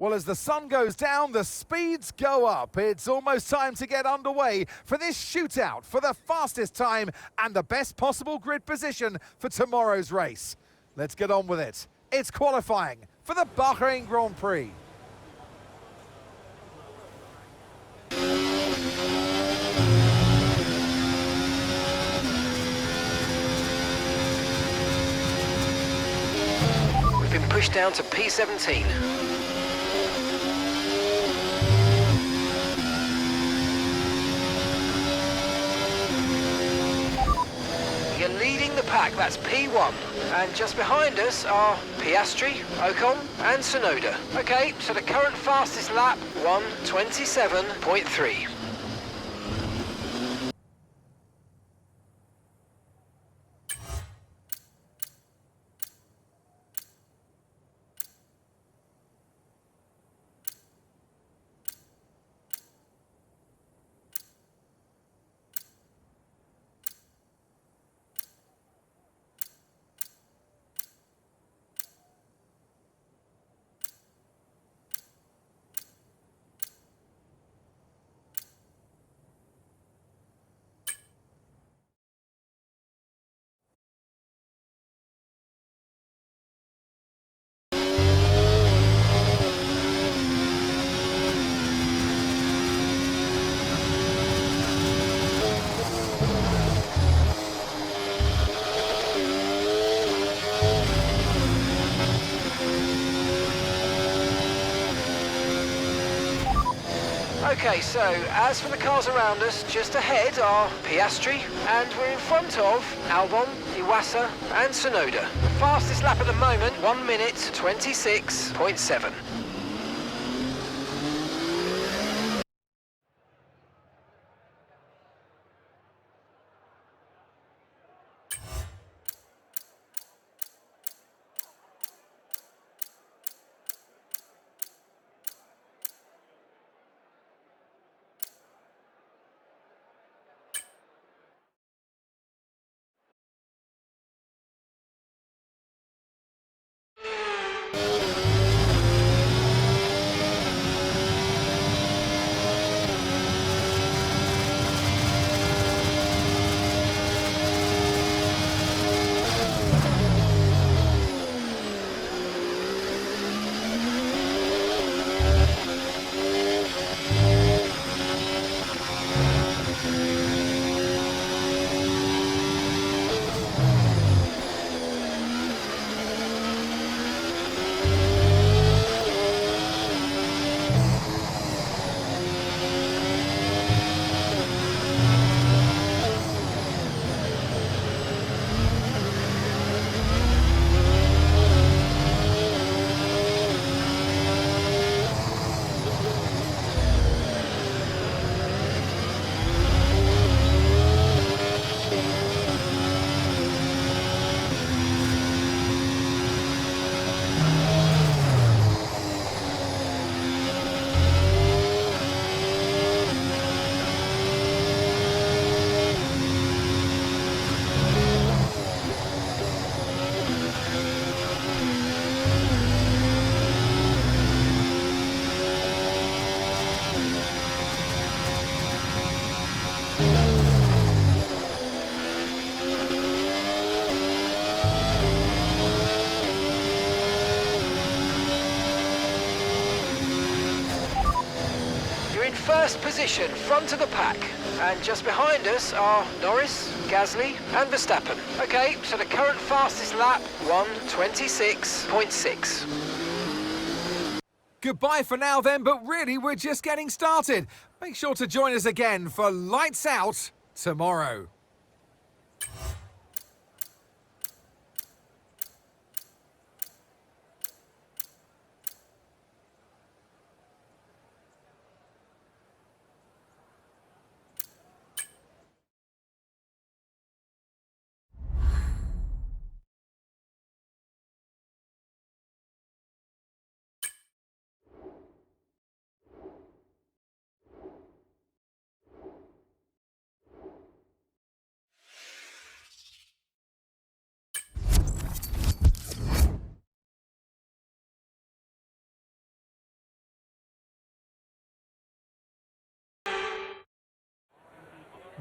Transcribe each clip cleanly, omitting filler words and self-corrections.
Well, as the sun goes down, the speeds go up. It's almost time to get underway for this shootout for the fastest time and the best possible grid position for tomorrow's race. Let's get on with it. It's qualifying for the Bahrajn Grand Prix. We've been pushed down to P17. You're leading the pack, that's P1. And just behind us are Piastri, Ocon and Tsunoda. Okay, so the current fastest lap, 1:27.3. Okay, so as for the cars around us, just ahead are Piastri, and we're in front of Albon, Iwasa and Tsunoda. Fastest lap at the moment, 1:26.7. First position, front of the pack. And just behind us are Norris, Gasly and Verstappen. Okay, so the current fastest lap, 1:26.6. Goodbye for now then, but really we're just getting started. Make sure to join us again for Lights Out tomorrow.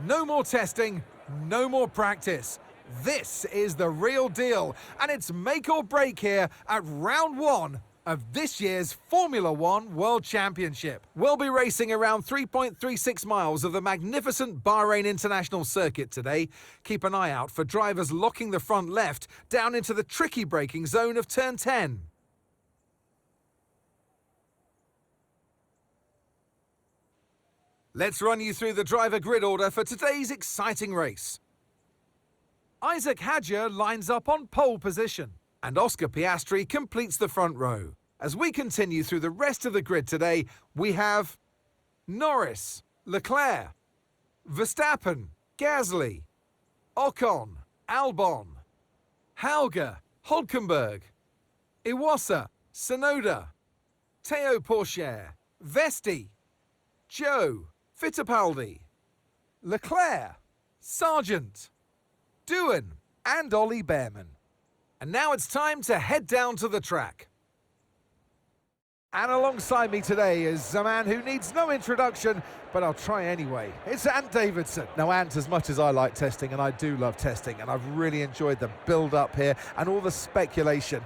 No more testing, no more practice. This is the real deal, and it's make or break here at round one of this year's Formula One World Championship. We'll be racing around 3.36 miles of the magnificent Bahrajn International Circuit today. Keep an eye out for drivers locking the front left down into the tricky braking zone of turn 10. Let's run you through the driver grid order for today's exciting race. Isack Hadjar lines up on pole position, and Oscar Piastri completes the front row. As we continue through the rest of the grid today, we have Norris, Leclerc, Verstappen, Gasly, Ocon, Albon, Hauger, Hülkenberg, Iwasa, Tsunoda, Théo Pourchaire, Vesti, Joe, Fittipaldi, Leclerc, Sargent, Doohan and Ollie Behrman. And now it's time to head down to the track. And alongside me today is a man who needs no introduction, but I'll try anyway. It's Ant Davidson. Now, Ant, as much as I like testing, and I do love testing, and I've really enjoyed the build-up here and all the speculation,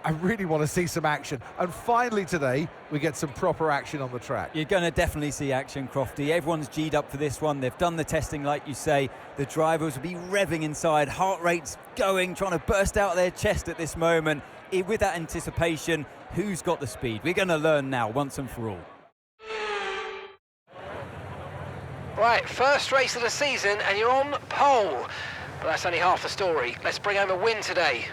I really want to see some action. And finally today, we get some proper action on the track. You're going to definitely see action, Crofty. Everyone's G'd up for this one. They've done the testing, like you say. The drivers will be revving inside, heart rates going, trying to burst out their chest at this moment. With that anticipation, who's got the speed? We're going to learn now, once and for all. Right, first race of the season, and you're on pole. But that's only half the story. Let's bring home a win today.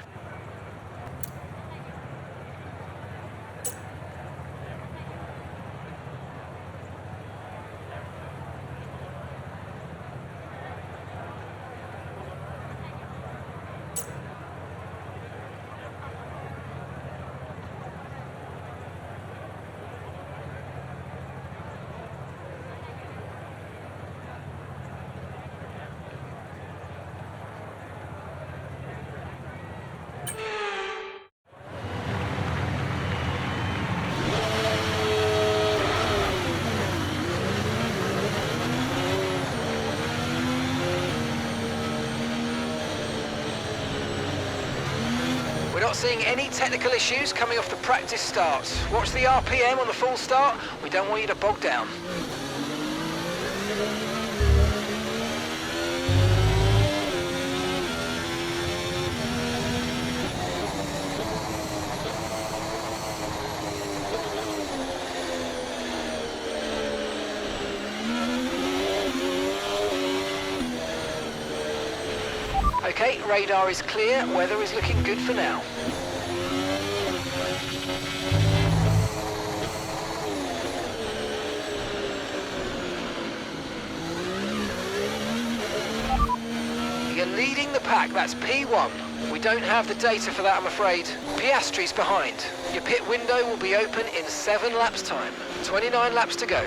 We're not seeing any technical issues coming off the practice start. Watch the RPM on the full start. We don't want you to bog down. Okay, radar is clear, weather is looking good for now. You're leading the pack, that's P1. We don't have the data for that, I'm afraid. Piastri's behind. Your pit window will be open in 7 laps time. 29 laps to go.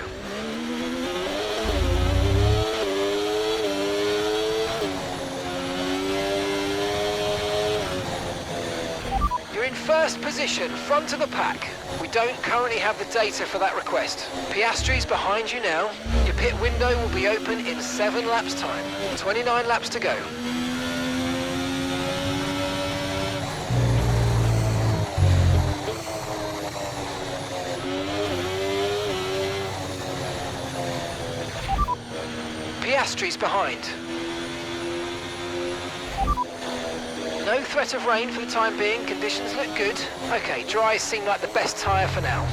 In first position, front of the pack. We don't currently have the data for that request. Piastri's behind you now. Your pit window will be open in 7 laps time. 29 laps to go. Piastri's behind. No threat of rain for the time being, conditions look good. Okay, dry seem like the best tyre for now.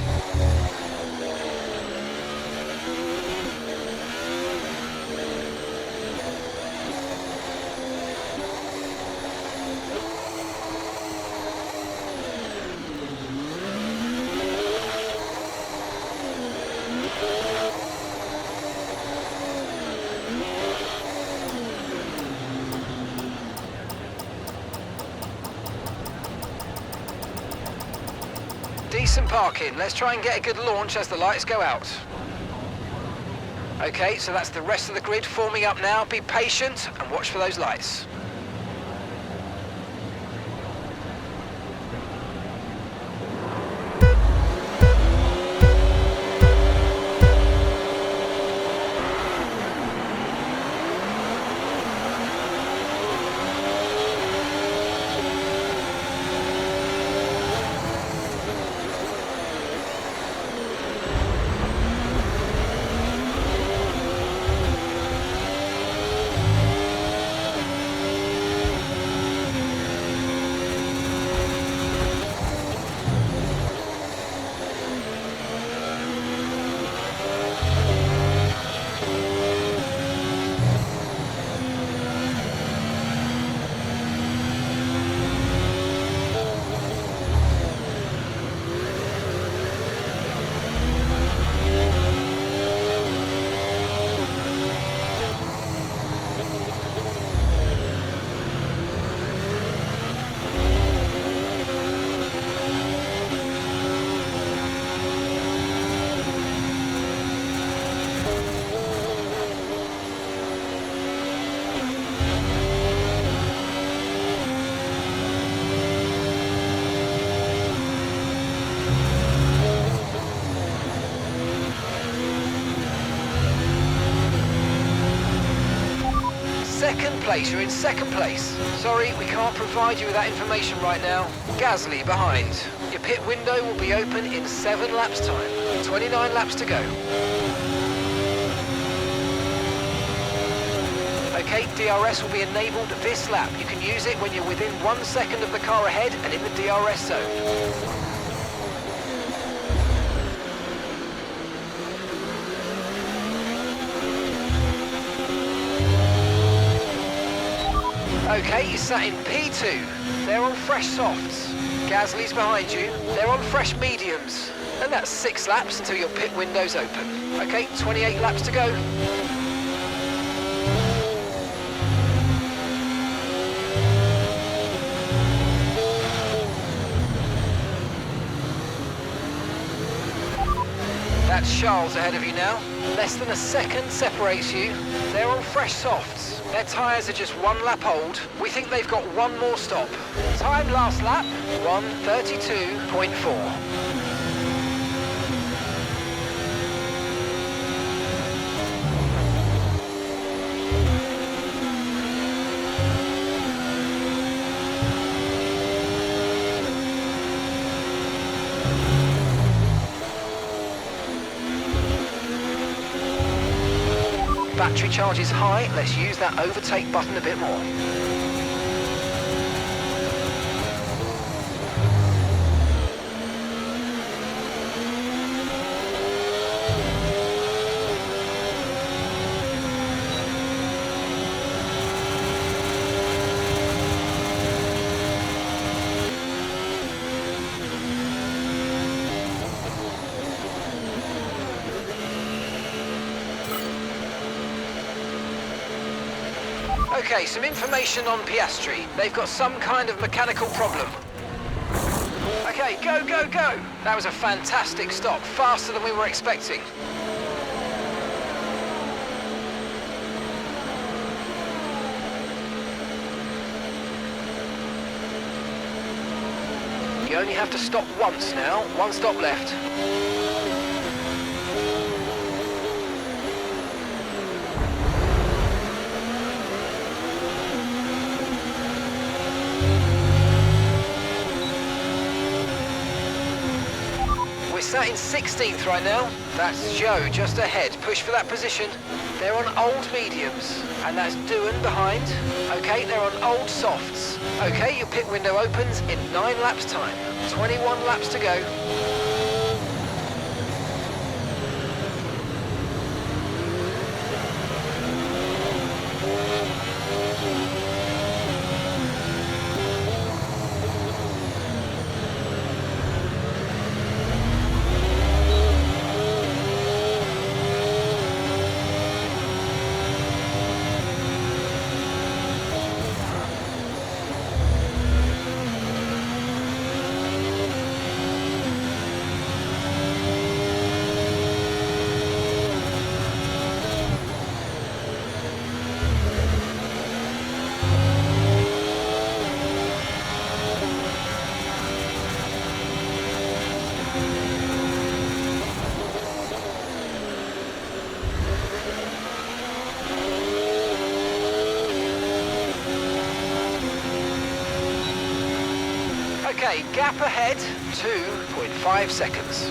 Decent parking. Let's try and get a good launch as the lights go out. Okay, so that's the rest of the grid forming up now. Be patient and watch for those lights. place, you're in second place. Sorry, we can't provide you with that information right now. Gasly behind. Your pit window will be open in 7 laps time. 29 laps to go. Okay, DRS will be enabled this lap. You can use it when you're within 1 second of the car ahead and in the DRS zone. Okay, you're sat in P2. They're on fresh softs. Gasly's behind you. They're on fresh mediums. And that's 6 laps until your pit window's open. Okay, 28 laps to go. That's Charles ahead of you now. Less than a second separates you. They're on fresh softs. Their tyres are just 1 lap old. We think they've got 1 more stop. Time last lap, 1:32.4. Battery charge is high, let's use that overtake button a bit more. Okay, some information on Piastri. They've got some kind of mechanical problem. Okay, go, go, go! That was a fantastic stop, faster than we were expecting. You only have to stop once now, 1 stop left. Sat in 16th right now. That's Joe just ahead. Push for that position. They're on old mediums. And that's Doohan behind. Okay, they're on old softs. Okay, your pit window opens in 9 laps time. 21 laps to go. Okay, gap ahead, 2.5 seconds.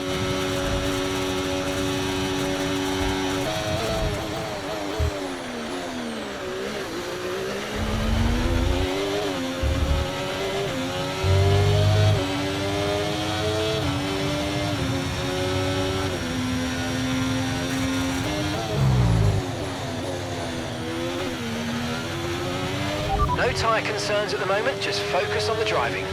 No tyre concerns at the moment, just focus on the driving.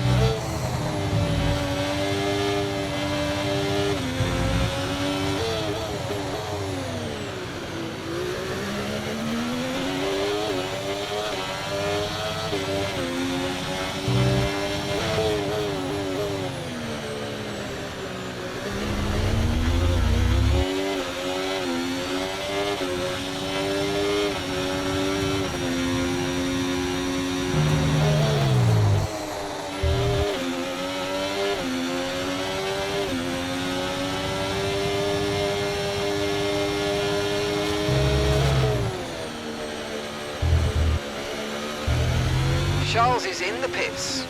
Charles is in the pits.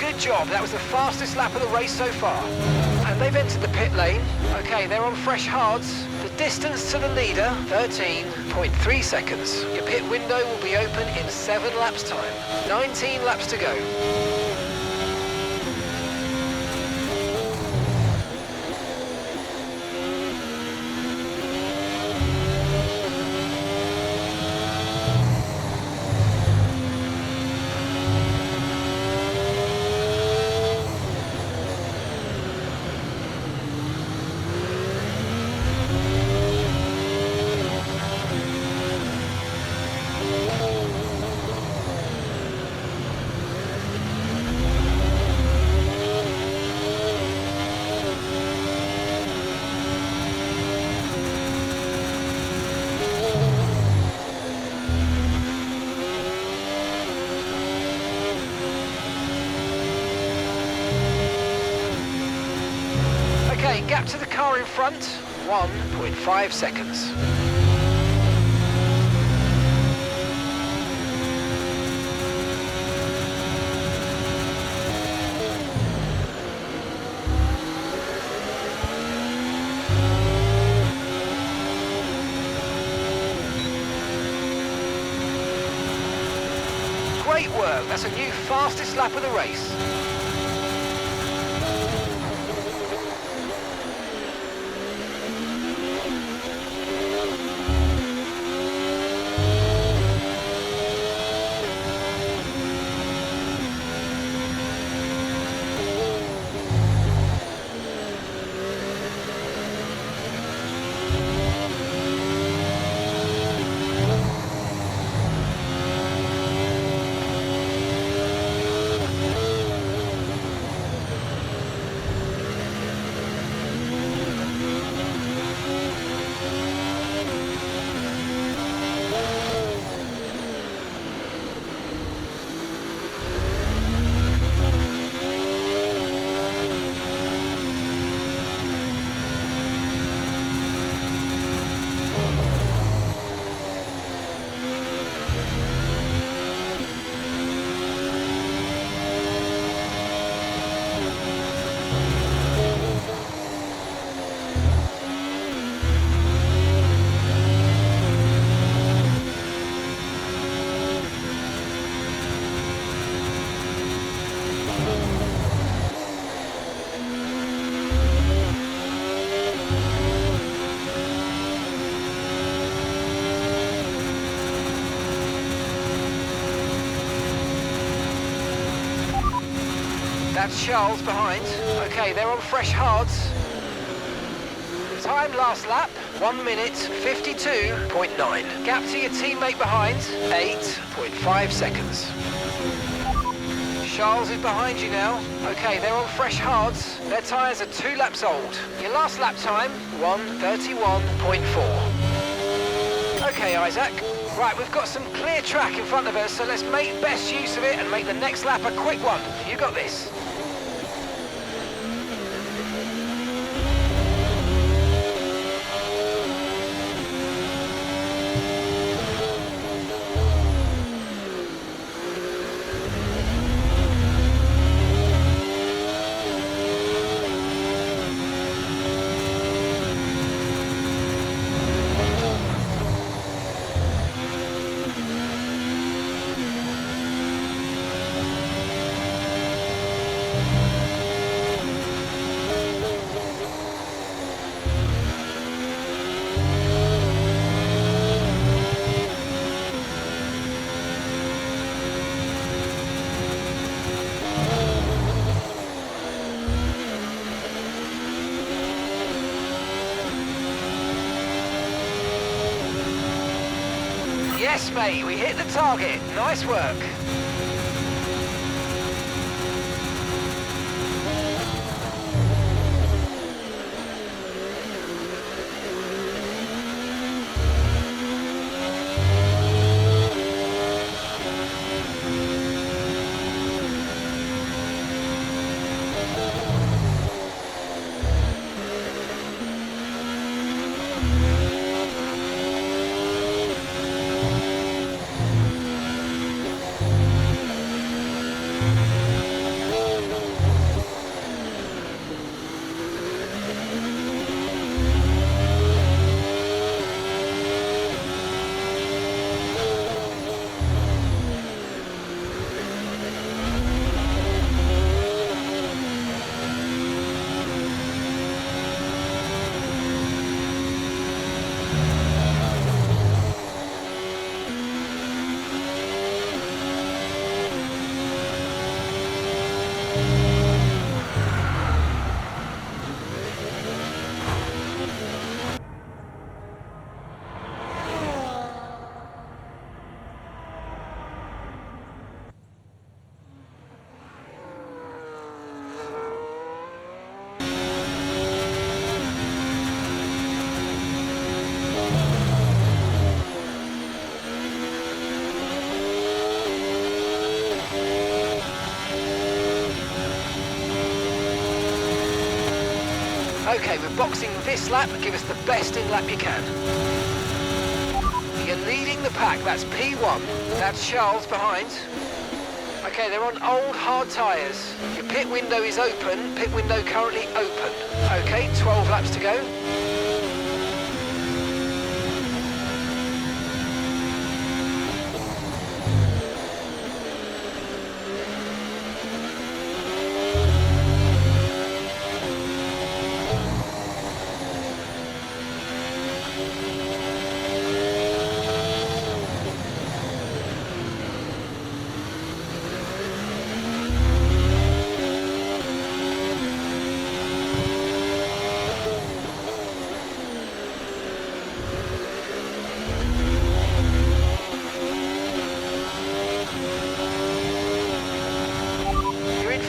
Good job, that was the fastest lap of the race so far. And they've entered the pit lane. Okay, they're on fresh hards. The distance to the leader, 13.3 seconds. Your pit window will be open in 7 laps time. 19 laps to go. Okay, gap to the car in front, 1.5 seconds. Great work, that's a new fastest lap of the race. That's Charles behind. Okay, they're on fresh hards. Time last lap, 1 minute 52.9. Gap to your teammate behind, 8.5 seconds. Charles is behind you now. Okay, they're on fresh hards. Their tyres are 2 laps old. Your last lap time, 1:31.4. Okay, Isaac. Right, we've got some clear track in front of us, so let's make best use of it and make the next lap a quick one. You got this. Yes, mate, we hit the target. Nice work. Okay, we're boxing this lap. Give us the best in lap you can. You're leading the pack. That's P1. That's Charles behind. Okay, they're on old hard tyres. Your pit window is open. Pit window currently open. Okay, 12 laps to go.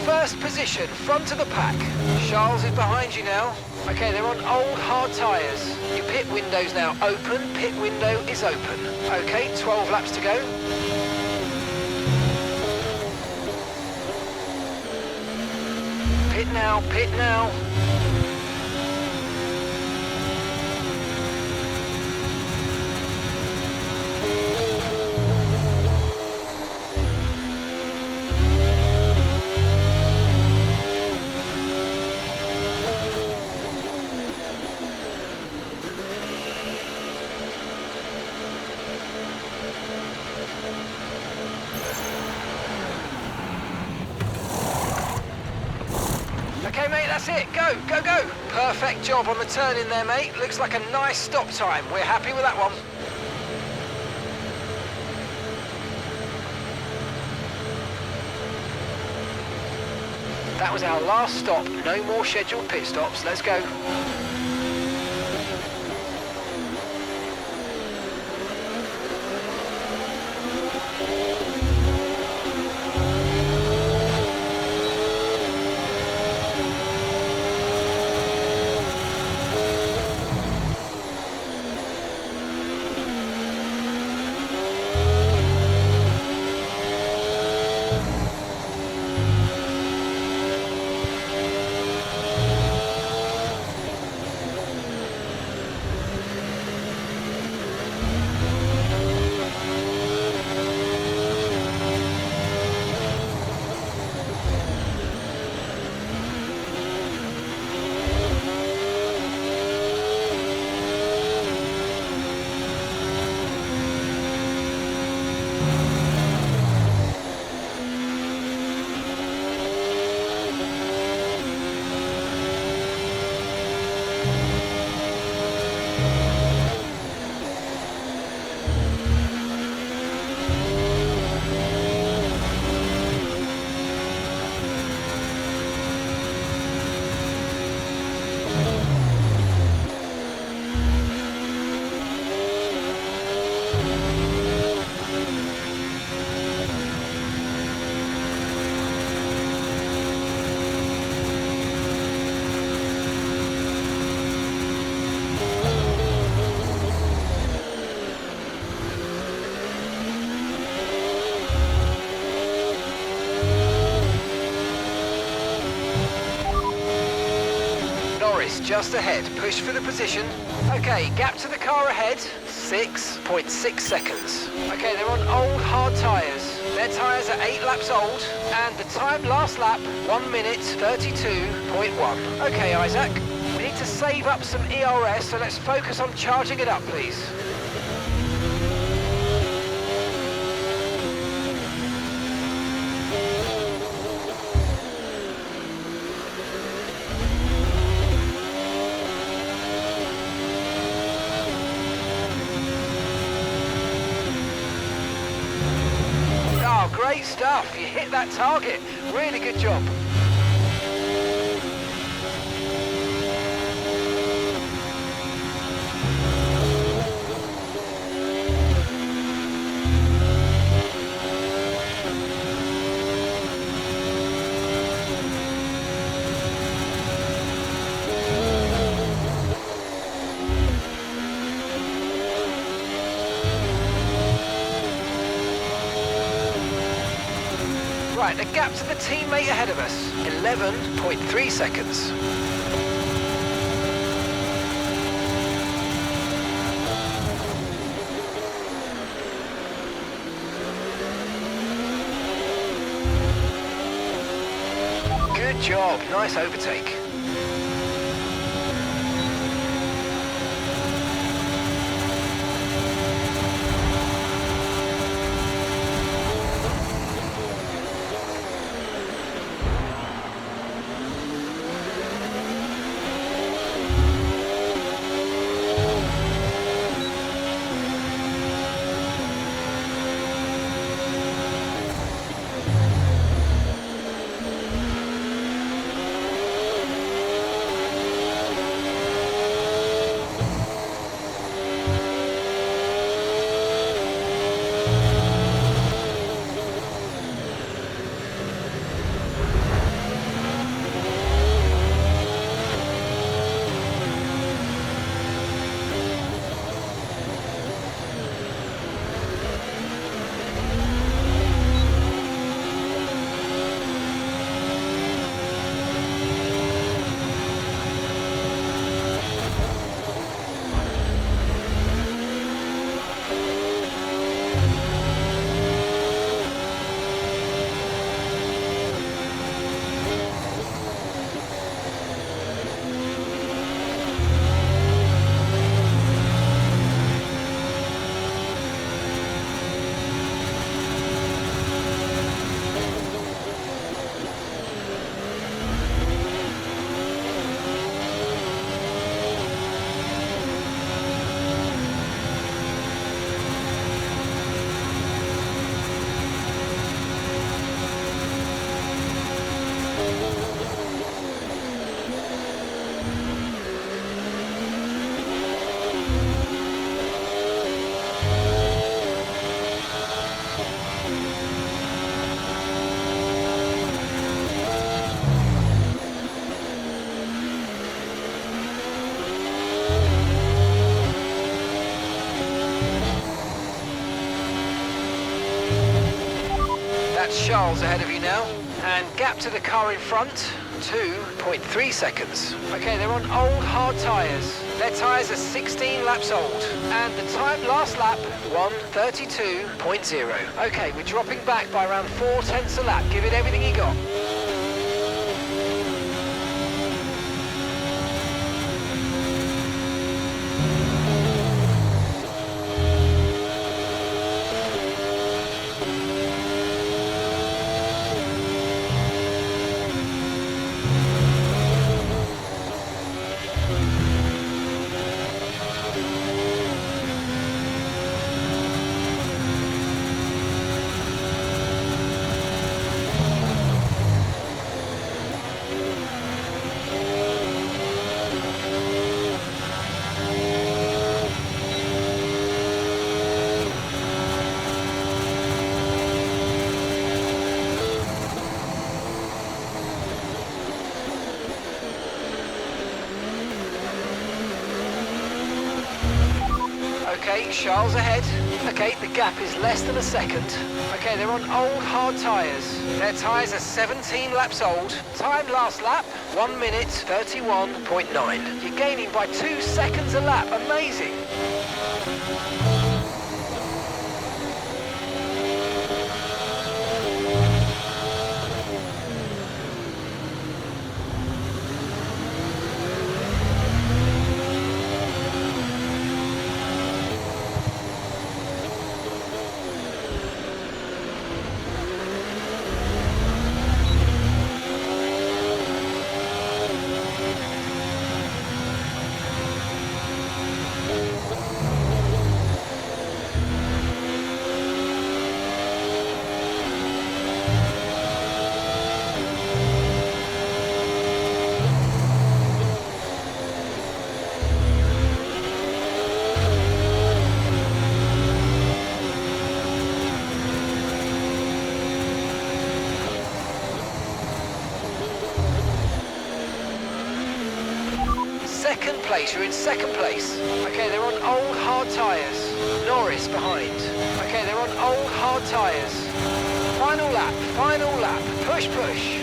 First position, front of the pack. Charles is behind you now. Okay, they're on old hard tyres. Your pit window's now open. Pit window is open. Okay, 12 laps to go. Pit now, pit now. Okay, mate, that's it. Go, go, go. Perfect job on the turn in there, mate. Looks like a nice stop time. We're happy with that one. That was our last stop. No more scheduled pit stops. Let's go. Just ahead, push for the position. Okay, gap to the car ahead, 6.6 seconds. Okay, they're on old hard tyres. Their tyres are 8 laps old, and the time last lap, 1 minute 32.1. Okay, Isaac, we need to save up some ERS, so let's focus on charging it up, please. Great stuff, you hit that target. Really good job. Right, the gap to the teammate ahead of us, 11.3 seconds. job, nice overtake. That's Charles ahead of you now. And gap to the car in front, 2.3 seconds. Okay, they're on old hard tyres. Their tyres are 16 laps old. And the time last lap, 1:32.0. Okay, we're dropping back by around 4/10 a lap. Give it everything you got. Okay, Charles ahead. Okay, the gap is less than a second. Okay, they're on old hard tyres. Their tyres are 17 laps old. Time last lap, 1:31.9. You're gaining by 2 seconds a lap. Amazing. Second place, you're in second place. Okay, they're on old hard tyres. Norris behind. Okay, they're on old hard tyres. Final lap, push, push.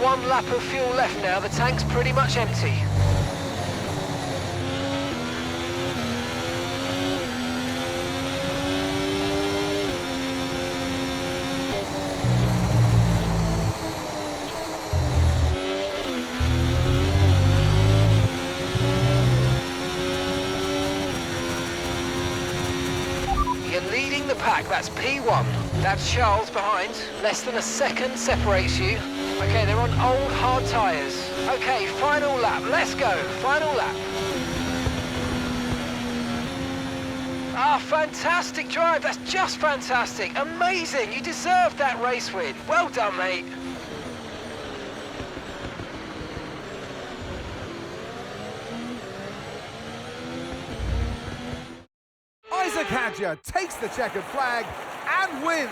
1 lap of fuel left now. The tank's pretty much empty. You're leading the pack, that's P1. That's Charles behind. Less than a second separates you. Okay, they're on old hard tyres. Okay, final lap, let's go, final lap. Ah, fantastic drive, that's just fantastic. Amazing, you deserved that race win. Well done, mate. Isack Hadjar takes the checkered flag and wins.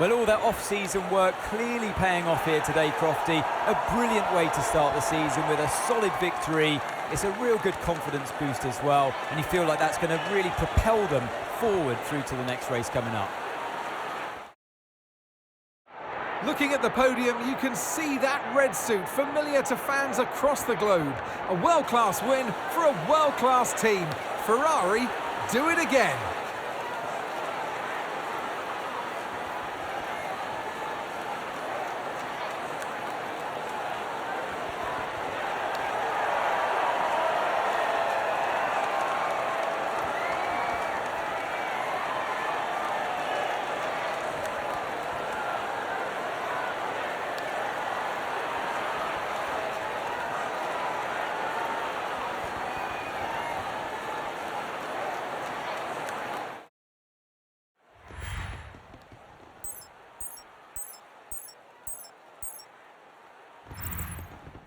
Well, all that off-season work clearly paying off here today, Crofty. A brilliant way to start the season with a solid victory. It's a real good confidence boost as well, and you feel like that's going to really propel them forward through to the next race coming up. Looking at the podium, you can see that red suit familiar to fans across the globe. A world-class win for a world-class team. Ferrari, do it again.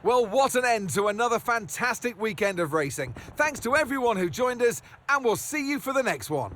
Well, what an end to another fantastic weekend of racing. Thanks to everyone who joined us, and we'll see you for the next one.